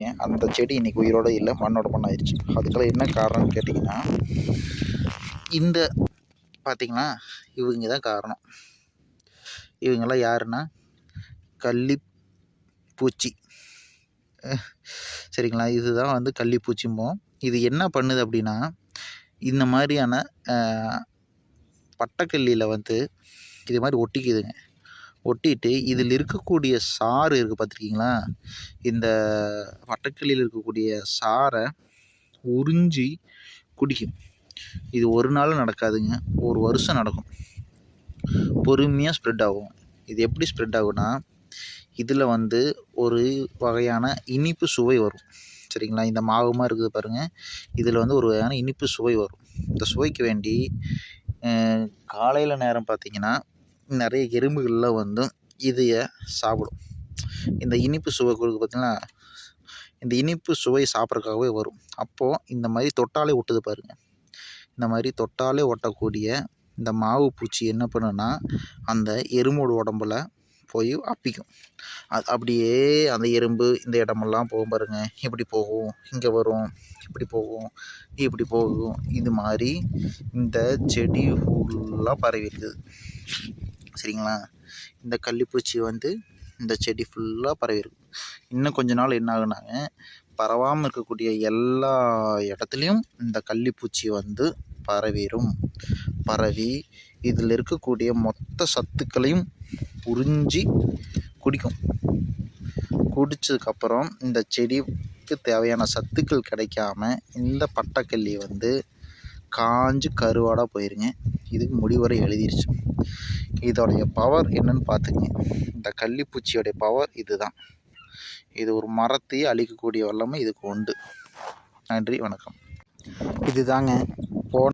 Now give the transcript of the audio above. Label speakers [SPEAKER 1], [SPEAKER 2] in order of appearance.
[SPEAKER 1] அந்த செடி இன்றைக்கி உயிரோடு இல்லை, மண்ணோட மண் ஆயிடுச்சு. அதுக்கெல்லாம் என்ன காரணம்னு கேட்டிங்கன்னா, இந்த பார்த்திங்களா, இவங்க தான் காரணம். இவங்கெல்லாம் யாருன்னா கள்ளிப்பூச்சி. சரிங்களா, இதுதான் வந்து கள்ளிப்பூச்சிம்போம். இது என்ன பண்ணுது அப்படின்னா, இந்த மாதிரியான பட்டக்கல்லியில் வந்து இது மாதிரி ஒட்டிக்குதுங்க. ஒட்டிட்டு இதில் இருக்கக்கூடிய சாறு இருக்குது பார்த்துருக்கீங்களா, இந்த பட்டக்கல்லியில் இருக்கக்கூடிய சாறை உறிஞ்சி குடிக்கும். இது ஒரு நாள் நடக்காதுங்க, ஒரு வருஷம் நடக்கும். பொறுமையாக ஸ்ப்ரெட் ஆகும். இது எப்படி ஸ்ப்ரெட் ஆகும்னா, இதில் வந்து ஒரு வகையான இனிப்பு சுவை வரும். சரிங்களா, இந்த மாவுமாக இருக்குது பாருங்கள், இதில் வந்து ஒரு வகையான இனிப்பு சுவை வரும். இந்த சுவைக்கு வேண்டி காலையில் நேரம் பார்த்திங்கன்னா நிறைய எறும்புகள்லாம் வந்து இதையை சாப்பிடும். இந்த இனிப்பு சுவை கொடுக்கு பார்த்திங்களா, இந்த இனிப்பு சுவை சாப்பிட்றதுக்காகவே வரும். அப்போது இந்த மாதிரி தொட்டாலே ஒட்டுது பாருங்கள். இந்த மாதிரி தொட்டாலே ஒட்டக்கூடிய இந்த மாவு பூச்சி என்ன பண்ணுன்னா, அந்த எறும்போட உடம்புல போய் அப்பிக்கும். அது அப்படியே அந்த எறும்பு இந்த இடமெல்லாம் போகும் பாருங்கள். இப்படி போகும், இங்கே வரும், இப்படி போகும், இப்படி போகும். இது மாதிரி இந்த செடி ஃபுல்லாக பரவி இருக்குது. சரிங்களா, இந்த கள்ளிப்பூச்சி வந்து இந்த செடி ஃபுல்லாக பரவி இருக்குது. இன்னும் கொஞ்ச நாள் என்ன ஆகுனாங்க, பரவாமல் இருக்கக்கூடிய எல்லா இடத்துலையும் இந்த கள்ளிப்பூச்சி வந்து பரவிடும். பரவி இதில் இருக்கக்கூடிய மொத்த சத்துக்களையும் உறிஞ்சி குடிக்கும். குடித்ததுக்கப்புறம் இந்த செடிக்கு தேவையான சத்துக்கள் கிடைக்காம இந்த பட்டக்கல்லி வந்து காஞ்சு கருவாடாக போயிருங்க. இதுக்கு முடிவரை எழுதிருச்சு. இதோடைய பவர் என்னன்னு பார்த்துங்க. இந்த கள்ளிப்பூச்சியோடைய பவர் இதுதான். இது ஒரு மரத்தையே அழிக்கக்கூடிய வல்லமை இதுக்கு உண்டு. நன்றி, வணக்கம். இதுதாங்க